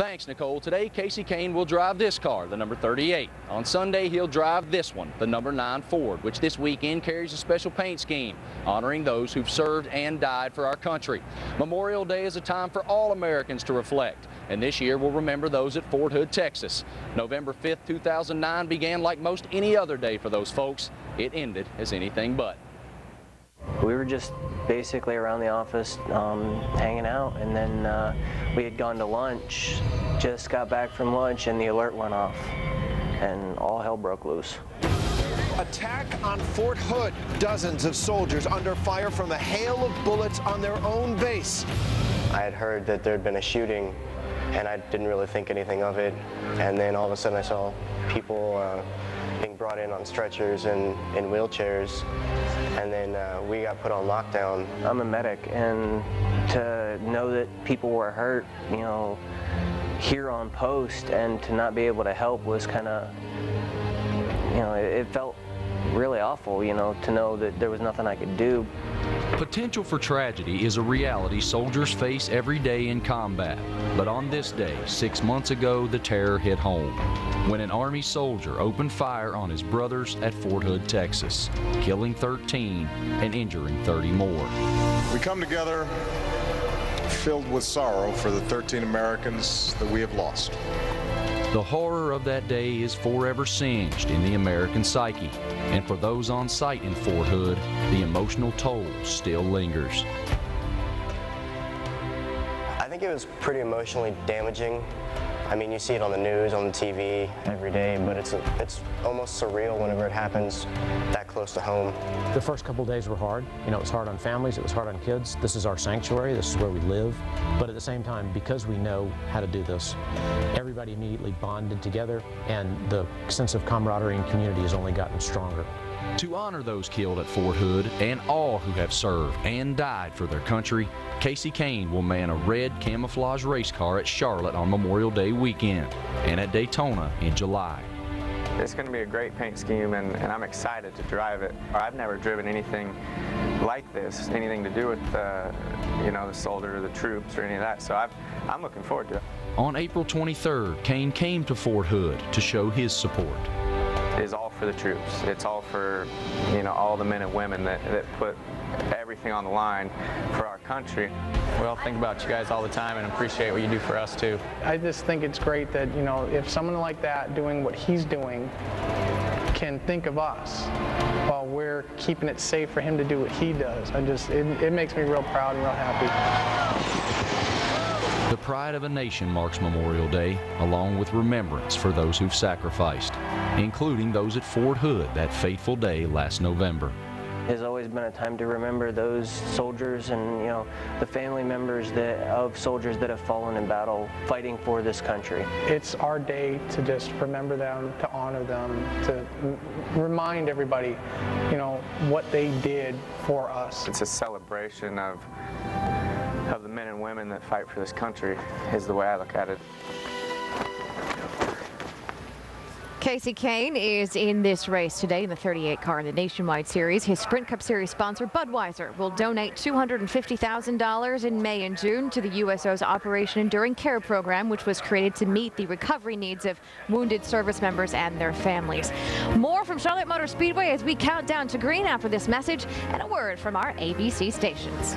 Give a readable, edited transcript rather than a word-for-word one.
Thanks, Nicole. Today, Casey Kane will drive this car, the number 38. On Sunday, he'll drive this one, the number 9 Ford, which this weekend carries a special paint scheme honoring those who've served and died for our country. Memorial Day is a time for all Americans to reflect, and this year we'll remember those at Fort Hood, Texas. November 5th, 2009 began like most any other day for those folks. It ended as anything but. We were just basically around the office hanging out, and then we had gone to lunch, just got back from lunch, and the alert went off, and all hell broke loose. Attack on Fort Hood. Dozens of soldiers under fire from a hail of bullets on their own base. I had heard that there had been a shooting, and I didn't really think anything of it, and then all of a sudden I saw people being brought in on stretchers and in wheelchairs, and then we got put on lockdown. I'm a medic, and to know that people were hurt, you know, here on post, and to not be able to help was kind of, you know, it felt really awful, you know, to know that there was nothing I could do. Potential for tragedy is a reality soldiers face every day in combat. But on this day, 6 months ago, the terror hit home when an Army soldier opened fire on his brothers at Fort Hood, Texas, killing 13 and injuring 30 more. We come together filled with sorrow for the 13 Americans that we have lost. The horror of that day is forever singed in the American psyche, and for those on site in Fort Hood, the emotional toll still lingers. I think it was pretty emotionally damaging. I mean, you see it on the news, on the TV every day, but it's almost surreal whenever it happens that close to home. The first couple days were hard. You know, it was hard on families, it was hard on kids. This is our sanctuary, this is where we live. But at the same time, because we know how to do this, everybody immediately bonded together, and the sense of camaraderie and community has only gotten stronger. To honor those killed at Fort Hood and all who have served and died for their country, Casey Kane will man a red camouflage race car at Charlotte on Memorial Day weekend and at Daytona in July. It's going to be a great paint scheme, and I'm excited to drive it. I've never driven anything like this, anything to do with you know, the soldier or the troops or any of that, so I'm looking forward to it. On April 23rd, Kane came to Fort Hood to show his support. It is all for the troops. It's all for, you know, all the men and women that put everything on the line for our country. We all think about you guys all the time and appreciate what you do for us too. I just think it's great that, you know, if someone like that doing what he's doing can think of us while we're keeping it safe for him to do what he does. It makes me real proud and real happy. The pride of a nation marks Memorial Day, along with remembrance for those who've sacrificed, including those at Fort Hood that fateful day last November. It's always been a time to remember those soldiers and, you know, the family members of soldiers that have fallen in battle fighting for this country. It's our day to just remember them, to honor them, to remind everybody, you know, what they did for us. It's a celebration of the men and women that fight for this country, is the way I look at it. Casey Kane is in this race today in the 38 car in the Nationwide Series. His Sprint Cup Series sponsor, Budweiser, will donate $250,000 in May and June to the USO's Operation Enduring Care program, which was created to meet the recovery needs of wounded service members and their families. More from Charlotte Motor Speedway as we count down to green after this message and a word from our ABC stations.